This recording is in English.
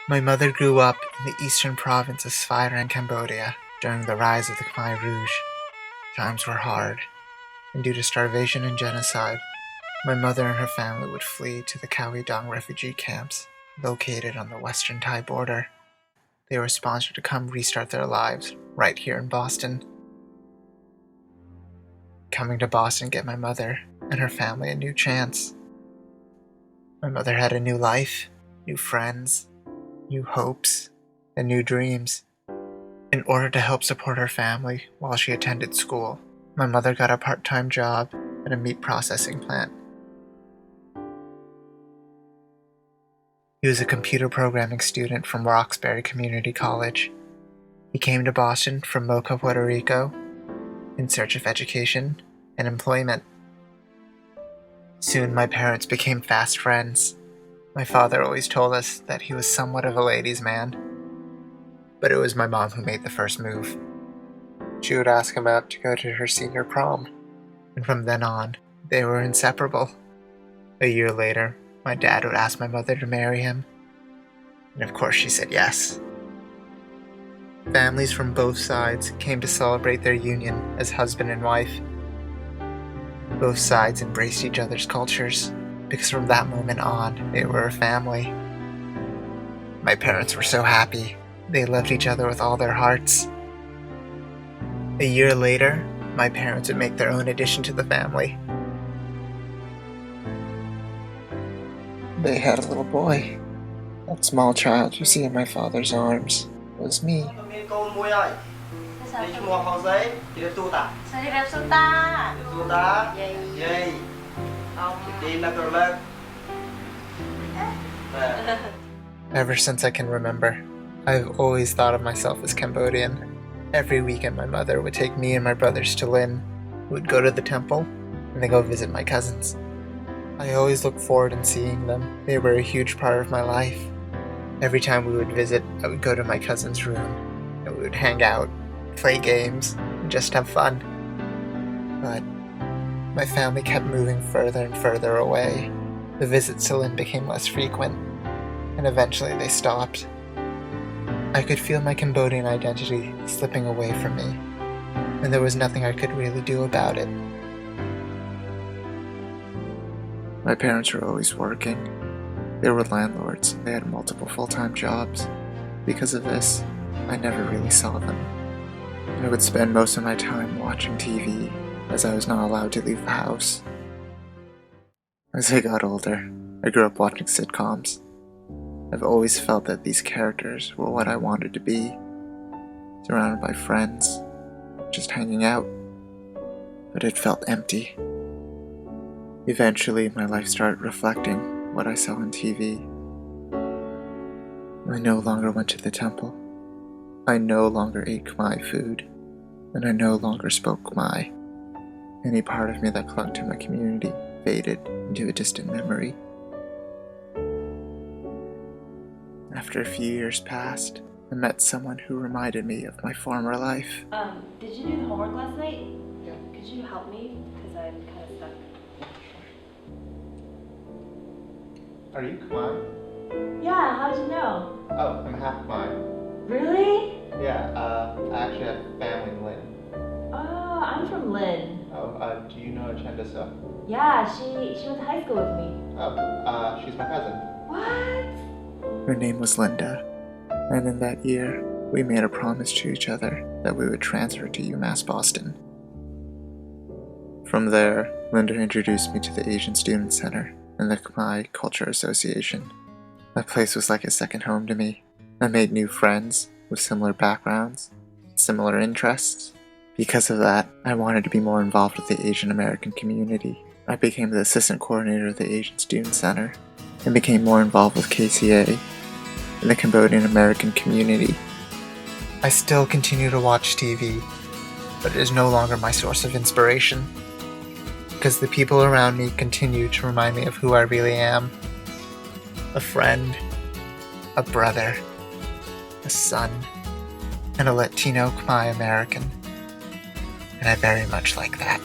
My mother grew up in the eastern province of Svay Cambodia during the rise of the Khmer Rouge. Times were hard, and due to starvation and genocide, my mother and her family would flee to the Khao Dang refugee camps located on the western Thai border. They were sponsored to come restart their lives right here in Boston. Coming to Boston gave my mother and her family a new chance. My mother had a new life, new friends, new hopes, and new dreams. In order to help support her family while she attended school, my mother got a part-time job at a meat processing plant. He was a computer programming student from Roxbury Community College. He came to Boston from Mocha, Puerto Rico, in search of education and employment. Soon my parents became fast friends. My father always told us that he was somewhat of a ladies' man, but it was my mom who made the first move. She would ask him out to go to her senior prom, and from then on, they were inseparable. A year later, my dad would ask my mother to marry him, and of course she said yes. Families from both sides came to celebrate their union as husband and wife. Both sides embraced each other's cultures, because from that moment on, they were a family. My parents were so happy. They loved each other with all their hearts. A year later, my parents would make their own addition to the family. They had a little boy. That small child you see in my father's arms was me. Ever since I can remember, I've always thought of myself as Cambodian. Every weekend my mother would take me and my brothers to Lynn. We would go to the temple and then go visit my cousins. I always looked forward to seeing them. They were a huge part of my life. Every time we would visit, I would go to my cousin's room and we would hang out, play games, and just have fun. But my family kept moving further and further away. The visits to Lynn became less frequent, and eventually they stopped. I could feel my Cambodian identity slipping away from me, and there was nothing I could really do about it. My parents were always working. They were landlords. They had multiple full-time jobs. Because of this, I never really saw them. I would spend most of my time watching TV, as I was not allowed to leave the house. As I got older, I grew up watching sitcoms. I've always felt that these characters were what I wanted to be, surrounded by friends, just hanging out. But it felt empty. Eventually, my life started reflecting what I saw on TV. I no longer went to the temple. I no longer ate Khmer food, and I no longer spoke Khmer. Any part of me that clung to my community faded into a distant memory. After a few years passed, I met someone who reminded me of my former life. Did you do the homework last night? Yeah. Could you help me? Because I'm kind of stuck. Are you Khmer? Yeah, how did you know? Oh, I'm half Khmer. Really? Yeah, I actually have family in Lynn. Oh, I'm from Lynn. Oh, do you know Chenda So? Yeah, she went to high school with me. Oh, she's my cousin. What? Her name was Linda, and in that year, we made a promise to each other that we would transfer to UMass Boston. From there, Linda introduced me to the Asian Student Center and the Khmer Culture Association. That place was like a second home to me. I made new friends with similar backgrounds, similar interests. Because of that, I wanted to be more involved with the Asian American community. I became the assistant coordinator of the Asian Student Center and became more involved with KCA and the Cambodian American community. I still continue to watch TV, but it is no longer my source of inspiration, because the people around me continue to remind me of who I really am. A friend, a brother, a son, and a Latino Khmer American. And I very much like that.